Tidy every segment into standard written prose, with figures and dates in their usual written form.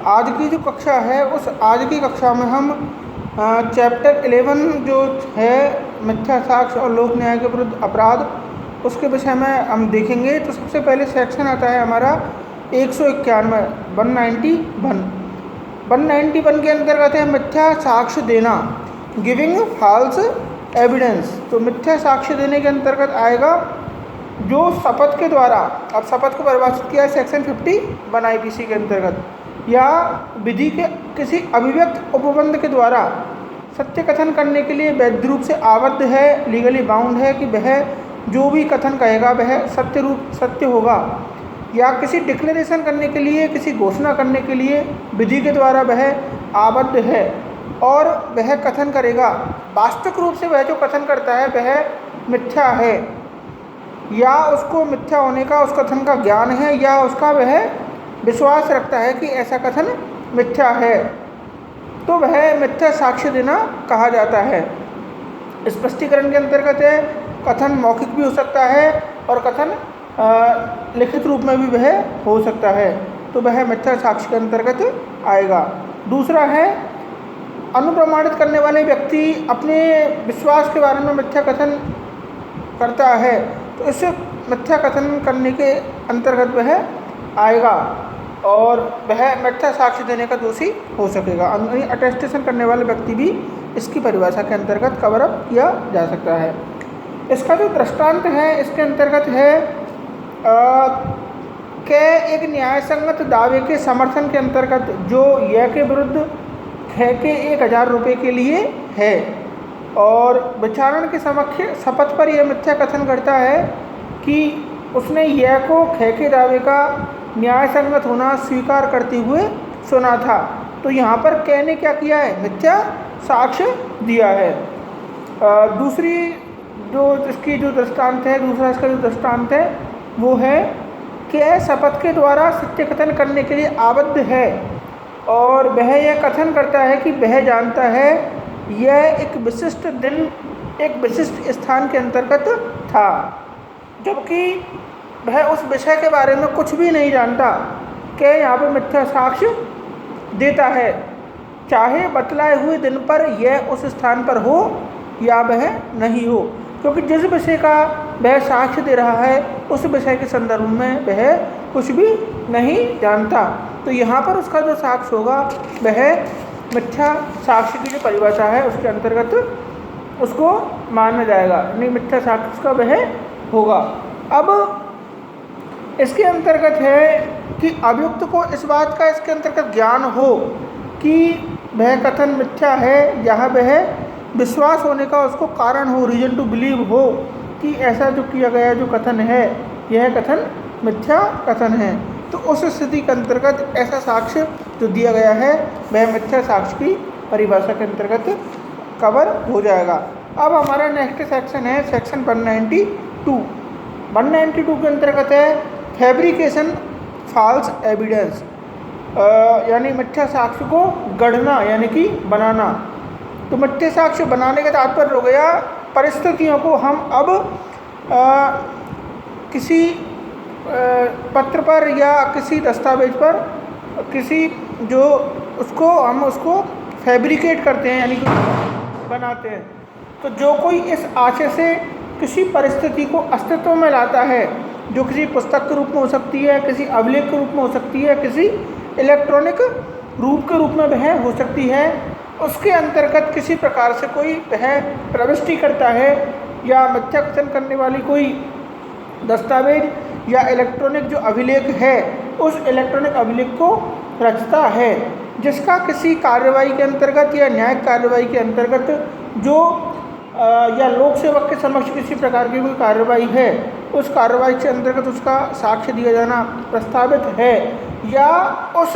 आज की जो कक्षा है उस आज की कक्षा में हम चैप्टर 11 जो है मिथ्या साक्ष्य और लोक न्याय के विरुद्ध अपराध, उसके विषय में हम देखेंगे। तो सबसे पहले सेक्शन आता है हमारा 191 191 के अंतर्गत है मिथ्या साक्ष्य देना, गिविंग फॉल्स एविडेंस। तो मिथ्या साक्ष्य देने के अंतर्गत आएगा जो शपथ के द्वारा, अब शपथ को परिभाषित किया है सेक्शन 51 आईपीसी के अंतर्गत, या विधि के किसी अभिव्यक्त उपबंध के द्वारा सत्य कथन करने के लिए वैध रूप से आबद्ध है, लीगली बाउंड है कि वह जो भी कथन कहेगा वह सत्य होगा, या किसी डिक्लेरेशन करने के लिए, किसी घोषणा करने के लिए विधि के द्वारा वह आबद्ध है और वह कथन करेगा, वास्तविक रूप से वह जो कथन करता है वह मिथ्या है, या उसको मिथ्या होने का उस कथन का ज्ञान है, या उसका वह विश्वास रखता है कि ऐसा कथन मिथ्या है, तो वह मिथ्या साक्ष्य देना कहा जाता है। स्पष्टीकरण के अंतर्गत है कथन मौखिक भी हो सकता है और कथन लिखित रूप में भी वह हो सकता है, तो वह मिथ्या साक्ष्य के अंतर्गत आएगा। दूसरा है अनुप्रमाणित करने वाले व्यक्ति अपने विश्वास के बारे में मिथ्या कथन करता है, तो इससे मिथ्या कथन करने के अंतर्गत वह आएगा और वह मिथ्या साक्ष्य देने का दोषी हो सकेगा। अटेस्टेशन करने वाले व्यक्ति भी इसकी परिभाषा के अंतर्गत कवर अप किया जा सकता है। इसका जो दृष्टांत है इसके अंतर्गत है के एक न्यायसंगत दावे के समर्थन के अंतर्गत जो यह के विरुद्ध ख के 1000 रुपये के लिए है और विचारण के समक्ष शपथ पर यह मिथ्या कथन करता है कि उसने यह को ख के दावे का न्याय संगत होना स्वीकार करते हुए सुना था, तो यहाँ पर क ने क्या किया है, मिथ्या साक्ष्य दिया है। दूसरी जो इसकी जो दृष्टांत है, दूसरा इसका जो दृष्टांत है वो है कि शपथ के द्वारा सत्य कथन करने के लिए आबद्ध है और वह यह कथन करता है कि वह जानता है यह एक विशिष्ट दिन एक विशिष्ट स्थान के अंतर्गत था, जबकि वह उस विषय के बारे में कुछ भी नहीं जानता, कि यहाँ पर मिथ्या साक्ष्य देता है, चाहे बतलाए हुए दिन पर यह उस स्थान पर हो या वह नहीं हो, क्योंकि जिस विषय का वह साक्ष्य दे रहा है उस विषय के संदर्भ में वह कुछ भी नहीं जानता। तो यहाँ पर उसका जो साक्ष्य होगा वह मिथ्या साक्ष्य की जो परिभाषा है उसके अंतर्गत उसको माना जाएगा, नहीं मिथ्या साक्ष्य का वह होगा। अब इसके अंतर्गत है कि अभियुक्त को इस बात का इसके अंतर्गत ज्ञान हो कि वह कथन मिथ्या है, या वह विश्वास होने का उसको कारण हो, रीजन टू बिलीव हो कि ऐसा जो किया गया जो कथन है यह कथन मिथ्या कथन है, तो उस स्थिति के अंतर्गत ऐसा साक्ष्य जो दिया गया है वह मिथ्या साक्ष्य की परिभाषा के अंतर्गत कवर हो जाएगा। अब हमारा नेक्स्ट सेक्शन है सेक्शन 192 के अंतर्गत है फैब्रिकेशन फॉल्स एविडेंस, यानी मिथ्या साक्ष्य को गढ़ना यानी कि बनाना। तो मिथ्या साक्ष्य बनाने का तात्पर्य हो गया परिस्थितियों को हम अब किसी पत्र पर या किसी दस्तावेज पर किसी जो हम उसको फैब्रिकेट करते हैं यानी कि बनाते हैं, तो जो कोई इस आशय से किसी परिस्थिति को अस्तित्व में लाता है, जो किसी पुस्तक के रूप में हो सकती है, किसी अभिलेख के रूप में हो सकती है, किसी इलेक्ट्रॉनिक रूप के रूप में वह हो सकती है, उसके अंतर्गत किसी प्रकार से कोई वह प्रविष्टि करता है या मिथ्या कथन करने वाली कोई दस्तावेज या इलेक्ट्रॉनिक जो अभिलेख है उस इलेक्ट्रॉनिक अभिलेख को रचता है, जिसका किसी कार्रवाई के अंतर्गत या न्यायिक कार्रवाई के अंतर्गत जो या लोक सेवक के समक्ष किसी प्रकार की कोई कार्रवाई है उस कार्रवाई के अंतर्गत उसका साक्ष्य दिया जाना प्रस्तावित है, या उस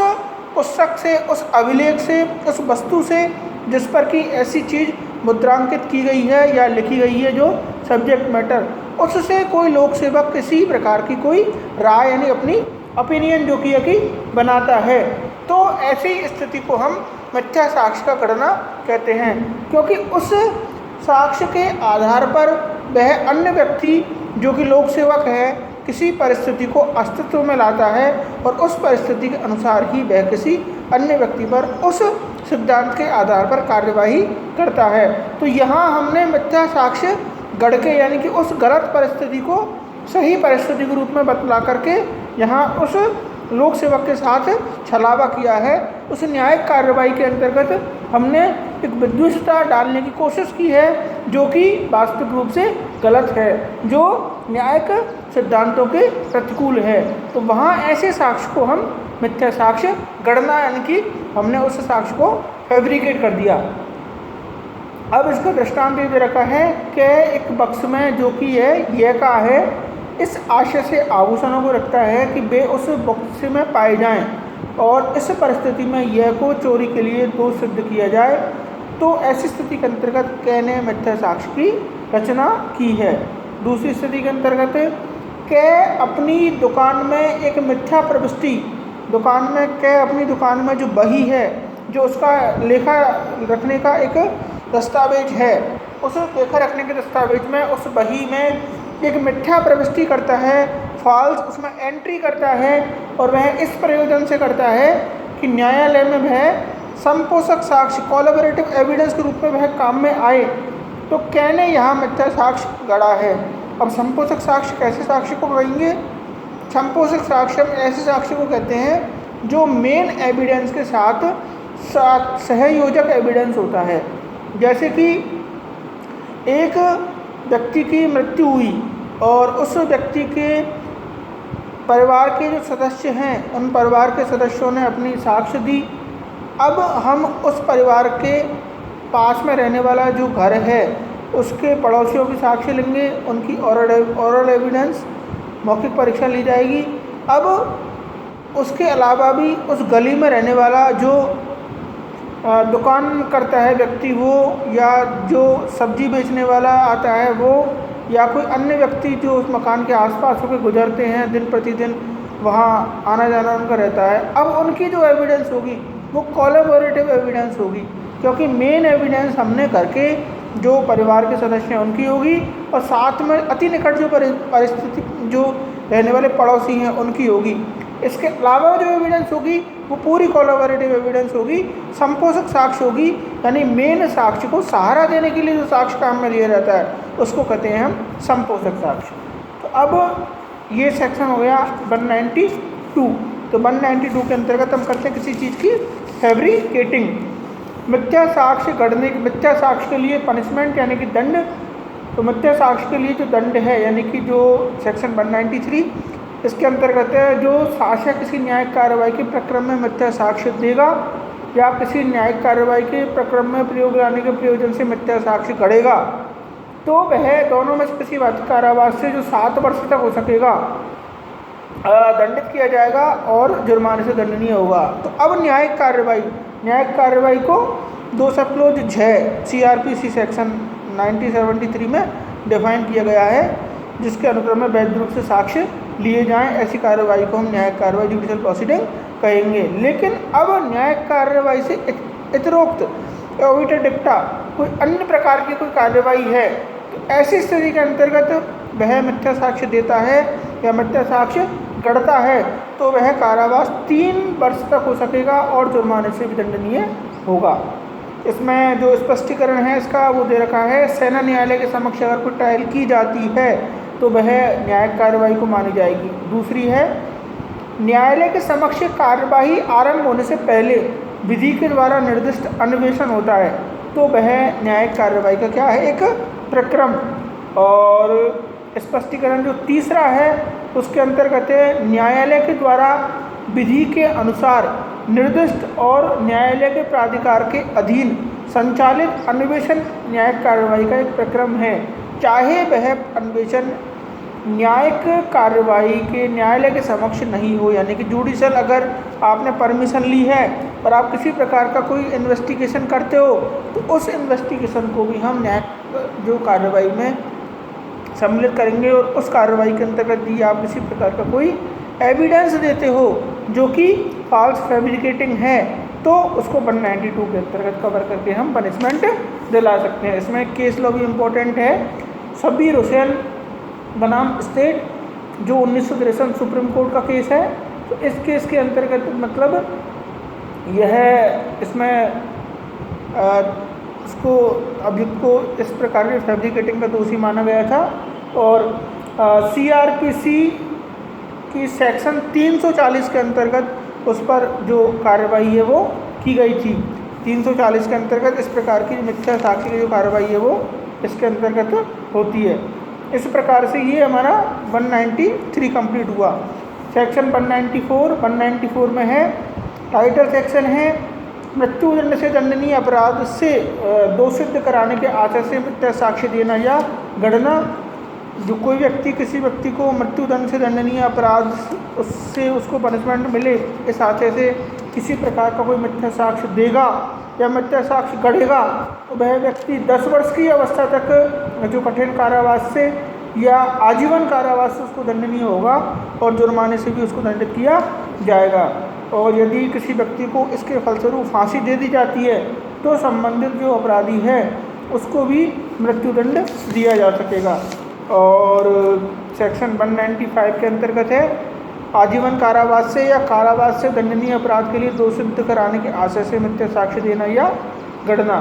पुस्तक से, उस अभिलेख से, उस वस्तु से जिस पर कि ऐसी चीज़ मुद्रांकित की गई है या लिखी गई है जो सब्जेक्ट मैटर, उससे कोई लोक सेवक किसी प्रकार की कोई राय यानी अपनी ओपिनियन जो कि बनाता है, तो ऐसी स्थिति को हम मिथ्या साक्ष्य का गणना कहते हैं, क्योंकि उस साक्ष्य के आधार पर वह अन्य व्यक्ति जो कि लोक सेवक है किसी परिस्थिति को अस्तित्व में लाता है और उस परिस्थिति के अनुसार ही वह किसी अन्य व्यक्ति पर उस सिद्धांत के आधार पर कार्यवाही करता है। तो यहाँ हमने मिथ्या साक्ष्य गढ़ के यानी कि उस गलत परिस्थिति को सही परिस्थिति के रूप में बतला करके यहाँ उस लोक सेवक के साथ छलावा किया है। उस न्यायिक कार्रवाई के अंतर्गत हमने एक विद्वेषता डालने की कोशिश की है जो कि वास्तविक रूप से गलत है, जो न्यायिक सिद्धांतों के प्रतिकूल है। तो वहाँ ऐसे साक्ष्य को हम मिथ्या साक्ष्य गढ़ना यानी कि हमने उस साक्ष्य को फैब्रिकेट कर दिया। अब इसका दृष्टांत ये दे रखा है कि एक बक्स में जो कि यह का है इस आशय से आभूषणों को रखता है कि वे उस बक्स में पाए जाएं और इस परिस्थिति में यह को चोरी के लिए दोष सिद्ध किया जाए। तो ऐसी स्थिति के अंतर्गत कै ने मिथ्या साक्ष्य की रचना की है। दूसरी स्थिति के अंतर्गत कै अपनी दुकान में एक मिथ्या प्रविष्टि अपनी दुकान में जो बही है, जो उसका लेखा रखने का एक दस्तावेज है, उस लेखा रखने के दस्तावेज में उस बही में एक मिथ्या प्रविष्टि करता है, फॉल्स उसमें एंट्री करता है और वह इस प्रयोजन से करता है कि न्यायालय में वह संपोषक साक्ष्य कोलैबोरेटिव एविडेंस के रूप में वह काम में आए। तो कै ने यहाँ मिथ्या साक्ष्य गढ़ा है। अब संपोषक साक्ष्य कैसे साक्ष्य को कहेंगे? संपोषक साक्ष्य हम ऐसे साक्ष्य को कहते हैं जो मेन एविडेंस के साथ सहयोजक एविडेंस होता है। जैसे कि एक व्यक्ति की मृत्यु हुई और उस व्यक्ति के परिवार के जो सदस्य हैं उन परिवार के सदस्यों ने अपनी साक्ष्य दी। अब हम उस परिवार के पास में रहने वाला जो घर है उसके पड़ोसियों की साक्ष्य लेंगे, उनकी ओरल एविडेंस मौखिक परीक्षा ली जाएगी। अब उसके अलावा भी उस गली में रहने वाला जो दुकान करता है व्यक्ति वो, या जो सब्जी बेचने वाला आता है वो, या कोई अन्य व्यक्ति जो उस मकान के आसपास होकर गुजरते हैं दिन प्रतिदिन, वहाँ आना जाना उनका रहता है। अब उनकी जो एविडेंस होगी वो कोलैबोरेटिव एविडेंस होगी, क्योंकि मेन एविडेंस हमने करके जो परिवार के सदस्य हैं उनकी होगी और साथ में अति निकट जो परिस्थिति जो रहने वाले पड़ोसी हैं उनकी होगी। इसके अलावा जो एविडेंस होगी वो पूरी कोलैबोरेटिव एविडेंस होगी, संपोषक साक्ष्य होगी, यानी मेन साक्ष्य को सहारा देने के लिए जो साक्ष्य काम में लिया जाता है उसको कहते हैं हम संपोषक साक्ष्य। तो अब ये सेक्शन हो गया 192। तो 192 के अंतर्गत हम करते हैं किसी चीज़ की फैब्रिकेटिंग। मिथ्या साक्ष्य के लिए पनिशमेंट यानी कि दंड। तो मिथ्या साक्ष्य के लिए जो दंड है यानी कि जो सेक्शन 193 इसके अंतर्गत है, जो साक्ष्य किसी न्यायिक कार्रवाई के प्रक्रम में मिथ्या साक्ष्य देगा या किसी न्यायिक कार्रवाई के प्रक्रम में प्रयोग लाने के प्रयोजन से मिथ्या साक्ष्य गढ़ेगा तो वह दोनों में से किसी बात कारावास से जो 7 वर्ष तक हो सकेगा दंडित किया जाएगा और जुर्माने से दंडनीय होगा। तो अब न्यायिक कार्रवाई को 2 सब क्लोज 6 CRPC सेक्शन 1973 में डिफाइन किया गया है, जिसके अनुक्रम में वैध रूप से साक्ष्य लिए जाएं। ऐसी कार्रवाई को हम न्यायिक कार्रवाई जुडिशियल प्रोसीडिंग कहेंगे। लेकिन अब न्यायिक कार्रवाई से इतरोक्त ओविटर डिक्टा कोई अन्य प्रकार की कोई कार्रवाई है तो ऐसी स्थिति के अंतर्गत वह मिथ्या साक्ष्य देता है या मिथ्या साक्ष्य गढ़ता है तो वह कारावास 3 वर्ष तक हो सकेगा और जुर्माने से भी दंडनीय होगा। इसमें जो स्पष्टीकरण है इसका वो दे रखा है, सेना न्यायालय के समक्ष अगर कोई ट्रायल की जाती है तो वह न्यायिक कार्रवाई को मानी जाएगी। दूसरी है, न्यायालय के समक्ष कार्यवाही आरंभ होने से पहले विधि के द्वारा निर्दिष्ट अन्वेषण होता है तो वह न्यायिक कार्रवाई का क्या है, एक प्रक्रम। और स्पष्टीकरण जो तीसरा है उसके अंतर्गत है, न्यायालय के द्वारा विधि के अनुसार निर्दिष्ट और न्यायालय के प्राधिकार के अधीन संचालित अन्वेषण न्यायिक कार्रवाई का एक प्रक्रम है, चाहे वह अन्वेषण न्यायिक कार्रवाई के न्यायालय के समक्ष नहीं हो। यानी कि जुडिशियल अगर आपने परमिशन ली है और आप किसी प्रकार का कोई इन्वेस्टिगेशन करते हो तो उस इन्वेस्टिगेशन को भी हम न्यायिक जो कार्रवाई में सम्मिलित करेंगे और उस कार्रवाई के अंतर्गत भी आप किसी प्रकार का कोई एविडेंस देते हो जो कि फॉल्स फैब्रिकेटिंग है तो उसको 192 के अंतर्गत कवर करके हम पनिशमेंट दिला सकते हैं। इसमें केस लॉ भी इम्पोर्टेंट है। सभी रुसेल बनाम स्टेट जो 1963 सुप्रीम कोर्ट का केस है, तो इस केस के अंतर्गत मतलब यह इसमें उसको अभियुक्त को इस प्रकार के फैब्रिकेटिंग का दोषी माना गया था। और CRPC की सेक्शन 340 के अंतर्गत उस पर जो कार्रवाई है वो की गई थी। 340 के अंतर्गत इस प्रकार की मिथ्या साक्ष्य की जो कार्रवाई है वो इसके अंतर्गत होती है। इस प्रकार से ये हमारा 193 कंप्लीट हुआ। सेक्शन 194 में है, टाइटल सेक्शन है मृत्युदंड से दंडनीय अपराध से दोष सिद्ध कराने के आशय से मिथ्या साक्ष्य देना या गढ़ना। जो कोई व्यक्ति किसी व्यक्ति को मृत्युदंड से दंडनीय अपराध उससे उसको पनिशमेंट मिले इस आशय से किसी प्रकार का कोई मिथ्या साक्ष्य देगा या मिथ्या साक्ष्य गढ़ेगा, तो वह व्यक्ति 10 वर्ष की अवस्था तक जो कठिन कारावास से या आजीवन कारावास से उसको दंडनीय होगा और जुर्माने से भी उसको दंडित किया जाएगा। और यदि किसी व्यक्ति को इसके फलस्वरूप फांसी दे दी जाती है तो संबंधित जो अपराधी है उसको भी मृत्युदंड दिया जा सकेगा। और सेक्शन 195 के अंतर्गत है आजीवन कारावास से या कारावास से दंडनीय अपराध के लिए दोष सिद्ध कराने के आशय से मिथ्या साक्ष्य देना या गढ़ना।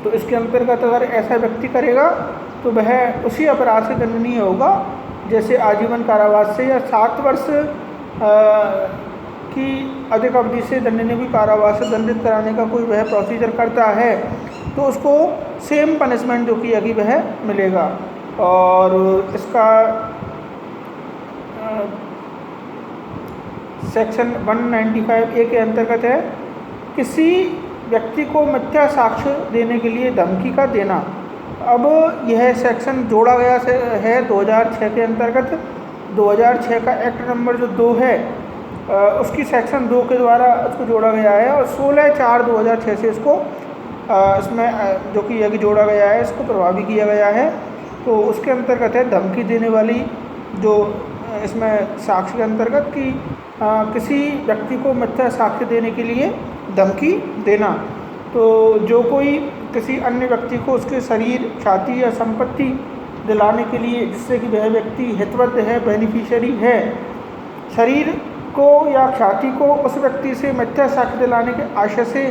तो इसके अंतर्गत अगर ऐसा व्यक्ति करेगा तो वह उसी अपराध से दंडनीय होगा जैसे आजीवन कारावास से या 7 वर्ष की अधिक अवधि से दंडनीय भी कारावास से दंडित कराने का कोई वह प्रोसीजर करता है तो उसको सेम पनिशमेंट जो कि अभी वह मिलेगा। और इसका सेक्शन 195A के अंतर्गत है किसी व्यक्ति को मिथ्या साक्ष्य देने के लिए धमकी का देना। अब यह सेक्शन जोड़ा गया है 2006 के अंतर्गत। 2006 का एक्ट नंबर जो 2 है उसकी सेक्शन 2 के द्वारा उसको जोड़ा गया है और 16/4/2006 से इसको इसमें जो कि यह जोड़ा गया है इसको प्रभावी किया गया है। तो उसके अंतर्गत है धमकी देने वाली जो इसमें साक्ष्य के अंतर्गत कि किसी व्यक्ति को मिथ्या साक्ष्य देने के लिए धमकी देना। तो जो कोई किसी अन्य व्यक्ति को उसके शरीर, ख्याति या संपत्ति दिलाने के लिए जिससे कि वह व्यक्ति हितवद्ध है, बेनिफिशियरी है, शरीर को या ख्याति को उस व्यक्ति से मिथ्या साक्ष्य दिलाने के आशय से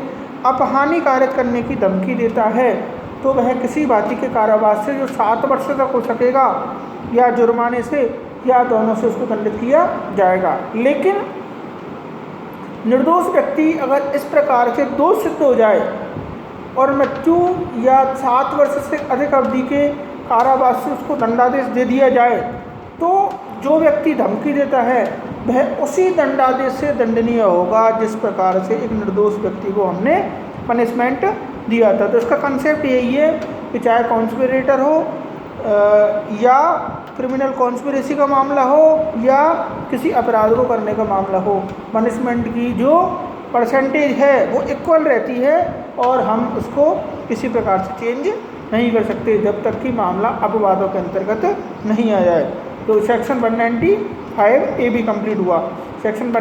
अपहानि कारित करने की धमकी देता है तो वह किसी भांति के कारावास से जो 7 वर्ष तक हो सकेगा या जुर्माने से या दोनों से उसको दंडित किया जाएगा। लेकिन निर्दोष व्यक्ति अगर इस प्रकार से दोष सिद्ध हो जाए और मृत्यु या 7 वर्ष से अधिक अवधि के कारावास से उसको दंडादेश दे दिया जाए तो जो व्यक्ति धमकी देता है वह उसी दंडादेश से दंडनीय होगा जिस प्रकार से एक निर्दोष व्यक्ति को हमने पनिशमेंट दिया था। तो इसका कंसेप्ट यही है कि चाहे कॉन्स्पिरेटर हो या क्रिमिनल कॉन्स्पिरेसी का मामला हो या किसी अपराध को करने का मामला हो, पनिशमेंट की जो परसेंटेज है वो इक्वल रहती है और हम उसको किसी प्रकार से चेंज नहीं कर सकते जब तक कि मामला अपवादों के अंतर्गत नहीं आ जाए। तो सेक्शन 195A भी कंप्लीट हुआ। सेक्शन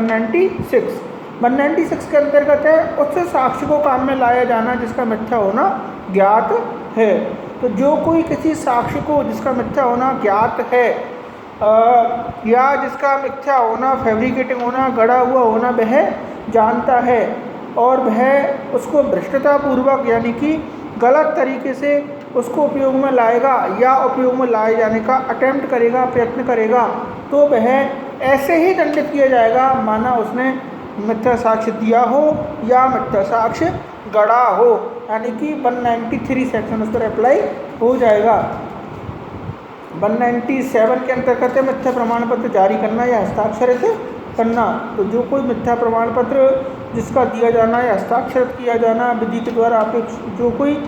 196 के अंतर्गत है उस साक्ष्य को काम में लाया जाना जिसका मिथ्या होना ज्ञात है। तो जो कोई किसी साक्ष्य को जिसका मिथ्या होना ज्ञात है या जिसका मिथ्या होना, फैब्रिकेटिंग होना, गढ़ा हुआ होना वह जानता है और वह उसको भ्रष्टतापूर्वक यानी कि गलत तरीके से उसको उपयोग में लाएगा या उपयोग में लाए जाने का अटेम्प्ट करेगा, प्रयत्न करेगा, तो वह ऐसे ही दंडित किया जाएगा माना उसने मिथ्या साक्ष्य दिया हो या मिथ्या साक्ष्य गढ़ा हो, यानी कि 193 सेक्शन उस पर अप्लाई हो जाएगा। 197 के अंतर्गत है मिथ्या प्रमाण पत्र जारी करना या हस्ताक्षरित करना। तो जो कोई मिथ्या प्रमाण पत्र जिसका दिया जाना या हस्ताक्षरित किया जाना विधि के द्वारा अपेक्षित, जो कोई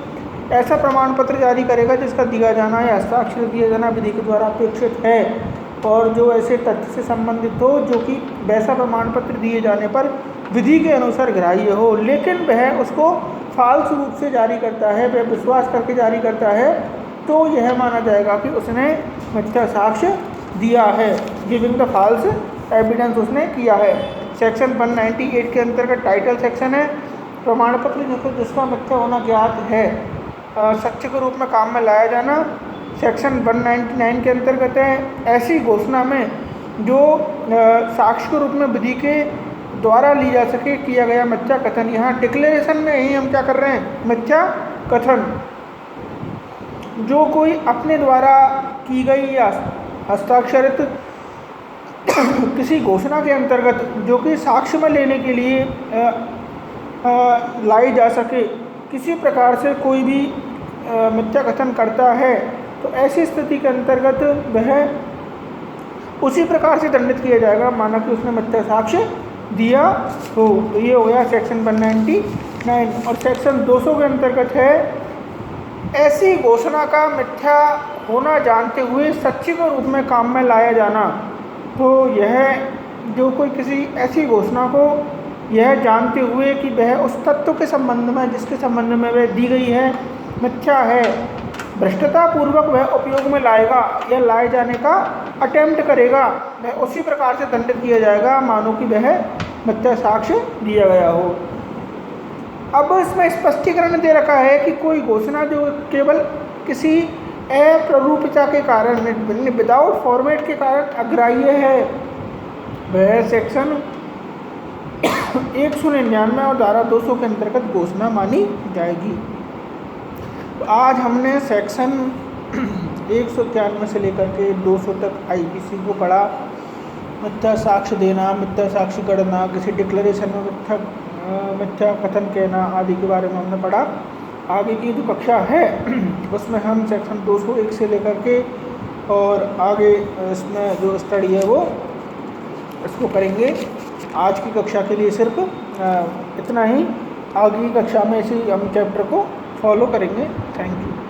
ऐसा प्रमाण पत्र जारी करेगा जिसका दिया जाना या हस्ताक्षरित किया जाना विधि के द्वारा अपेक्षित है और जो ऐसे तथ्य से संबंधित हो जो कि वैसा प्रमाण पत्र दिए जाने पर विधि के अनुसार ग्राह्य हो, लेकिन वह उसको फाल्स रूप से जारी करता है, वह विश्वास करके जारी करता है, तो यह माना जाएगा कि उसने मिथ्या साक्ष्य दिया है, गिविंग द फॉल्स एविडेंस उसने किया है। सेक्शन 198 के अंतर्गत टाइटल सेक्शन है प्रमाण पत्र जिसका मिथ्या होना ज्ञात है, साक्ष्य के रूप में काम में लाया जाना, सेक्शन 199 के अंतर्गत है। ऐसी घोषणा में जो साक्ष्य के रूप में विधि के द्वारा ली जा सके किया गया मिथ्या कथन। यहाँ डिक्लेरेशन में ही हम क्या कर रहे हैं, मिथ्या कथन। जो कोई अपने द्वारा की गई या हस्ताक्षरित किसी घोषणा के अंतर्गत जो कि साक्ष्य में लेने के लिए लाई जा सके, किसी प्रकार से कोई भी मिथ्या कथन करता है तो ऐसी स्थिति के अंतर्गत वह उसी प्रकार से दंडित किया जाएगा माना कि उसने मिथ्या साक्ष्य दिया हो। तो ये हो गया सेक्शन 199। और सेक्शन 200 के अंतर्गत है ऐसी घोषणा का मिथ्या होना जानते हुए सच्ची के रूप में काम में लाया जाना। तो यह जो कोई किसी ऐसी घोषणा को यह जानते हुए कि वह उस तत्व के संबंध में जिसके संबंध में वह दी गई है मिथ्या है, भ्रष्टता पूर्वक वह उपयोग में लाएगा या लाए जाने का अटेम्प्ट करेगा, वह उसी प्रकार से दंडित किया जाएगा मानो कि वह मिथ्या साक्ष्य दिया गया हो। अब इसमें स्पष्टीकरण दे रखा है कि कोई घोषणा जो केवल किसी अप्ररूपता के कारण, विदाउट फॉर्मेट के कारण अग्राह्य है, वह सेक्शन 199 और धारा 200 के अंतर्गत घोषणा मानी जाएगी। तो आज हमने सेक्शन 191 से लेकर के 200 तक आईपीसी को पढ़ा। मिथ्या साक्ष्य देना, मिथ्या साक्ष्य गढ़ना, किसी डिक्लेरेशन में मिथ्या कथन कहना आदि के बारे में हमने पढ़ा। आगे की जो कक्षा है उसमें हम सेक्शन 201 से लेकर के और आगे इसमें जो स्टडी है वो इसको करेंगे। आज की कक्षा के लिए सिर्फ इतना ही। आगे की कक्षा में इसी हम चैप्टर को फॉलो करेंगे। Thank you.